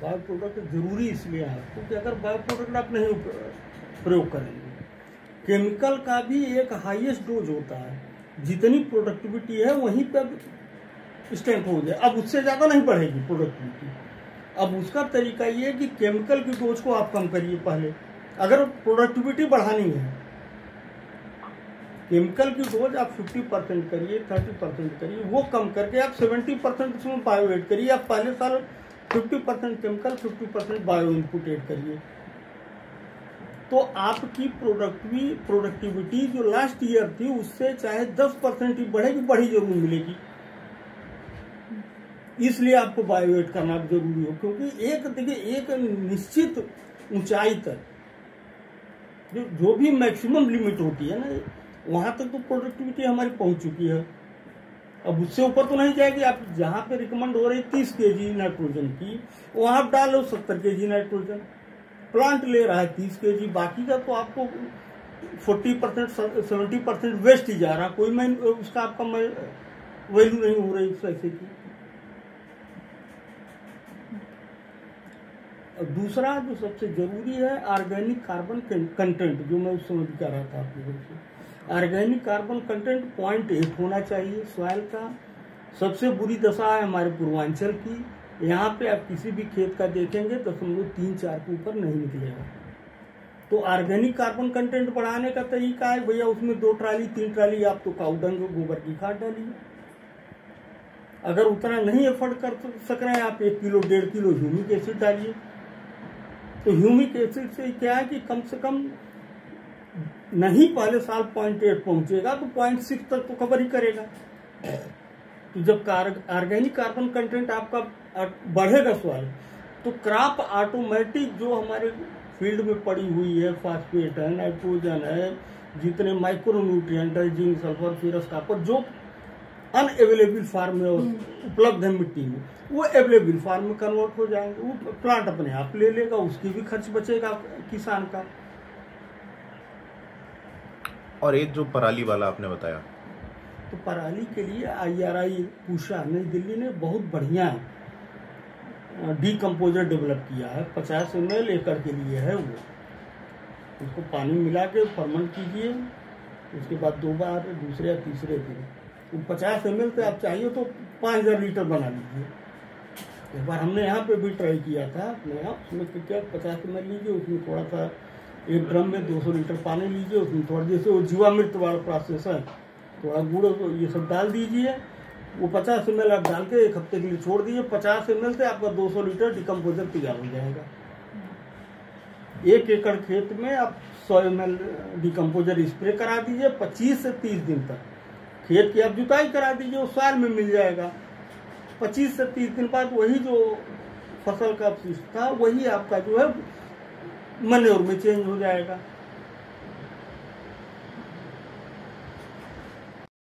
Bio product जरूरी इसलिए है क्योंकि अगर बायो प्रोडक्ट आप नहीं प्रयोग करेंगे, केमिकल का भी एक हाईएस्ट डोज होता है, जितनी प्रोडक्टिविटी है वहीं पर स्टैंड हो जाए, अब उससे ज़्यादा नहीं बढ़ेगी प्रोडक्टिविटी। अब उसका तरीका ये है कि केमिकल की डोज को आप कम करिए पहले, अगर प्रोडक्टिविटी बढ़ानी है। केमिकल की डोज आप 50% करिए, 30% करिए, वो कम करके आप 70% उसमें बायो ऐड करिए। आप पहले साल 50% केमिकल 50% बायो इनपुट ऐड करिए, तो आपकी प्रोडक्टिविटी जो लास्ट ईयर थी उससे चाहे 10% ही बढ़ेगी, बढ़ी जरूर मिलेगी। इसलिए आपको बायो ऐड करना जरूरी हो, क्योंकि एक निश्चित ऊंचाई तक जो भी मैक्सिमम लिमिट होती है ना, वहां तक तो प्रोडक्टिविटी हमारी पहुंच चुकी है। अब उससे ऊपर तो नहीं जाएगी। आप जहां पे रिकमेंड हो रही 30 kg नाइट्रोजन की, वहां आप डालो 70 kg नाइट्रोजन। प्लांट ले रहा है 30 kg, बाकी का तो आपको 40% 70% वेस्ट ही जा रहा, कोई उसका आपका वैल्यू नहीं हो रही पैसे की। दूसरा जो सबसे जरूरी है ऑर्गेनिक कार्बन कंटेंट, जो मैं उस समय भी कह रहा था आप लोगों से। ऑर्गेनिक कार्बन कंटेंट 0.8 होना चाहिए सॉइल का। सबसे बुरी दशा है हमारे पूर्वांचल की, यहाँ पे आप किसी भी खेत का देखेंगे 0.34 के ऊपर नहीं निकलेगा। तो ऑर्गेनिक कार्बन कंटेंट बढ़ाने का तरीका है भैया, उसमें 2 ट्राली 3 ट्राली आप तो काउडंग गोबर की खाद डालिए। अगर उतना नहीं एफर्ट कर सक रहे हैं आप 1 किलो 1.5 किलो ह्यूमिक एसिड डालिए। तो ह्यूमिक एसिड से क्या है कि कम से कम नहीं पहले साल 0.8 पहुंचेगा तो 0.6 तक तो कवर ही करेगा। तो जब ऑर्गेनिक कार्बन कंटेंट आपका बढ़ेगा सॉइल, तो क्रॉप ऑटोमेटिक जो हमारे फील्ड में पड़ी हुई है, फास्फेट है, नाइट्रोजन है, जितने माइक्रो न्यूट्रिएंट है, जिंक सल्फर फेरस कॉपर, जो अनअवेलेबल फार्म में उपलब्ध है मिट्टी में, वो अवेलेबल फार्म में कन्वर्ट हो जाएंगे। वो प्लांट अपने आप ले लेगा, उसकी भी खर्च बचेगा किसान का। और एक जो पराली वाला आपने बताया, तो पराली के लिए IRI पूषा नई दिल्ली ने बहुत बढ़िया डीकम्पोजर डेवलप किया है। 50 ml एकड़ के लिए है वो। उसको पानी मिला के फर्मेंट कीजिए, उसके बाद 2 बार दूसरे या तीसरे दिन 50 ml से आप चाहिए तो 5000 लीटर बना लीजिए। एक बार हमने यहाँ पे भी ट्राई किया था अपने यहाँ। उसमें क्या 50 ml लीजिए, उसमें थोड़ा सा 1 ड्रम में 200 लीटर पानी लीजिए, उसमें थोड़ा जैसे वो जीवामृत वाला प्रोसेस है, थोड़ा गुड़ ये सब डाल दीजिए। वो 50 ml आप डाल के 1 हफ्ते के लिए छोड़ दीजिए। 50 ml से आपका 200 लीटर डिकम्पोजर तैयार हो जाएगा। 1 एकड़ खेत में आप 100 ml डिकम्पोजर स्प्रे करा दीजिए। 25 से 30 दिन तक खेत की आप जुताई करा दीजिए, वो साल में मिल जाएगा। 25 से 30 दिन बाद वही जो फसल का अवशिष्ट था वही आपका जो है मैन्योर में चेंज हो जाएगा।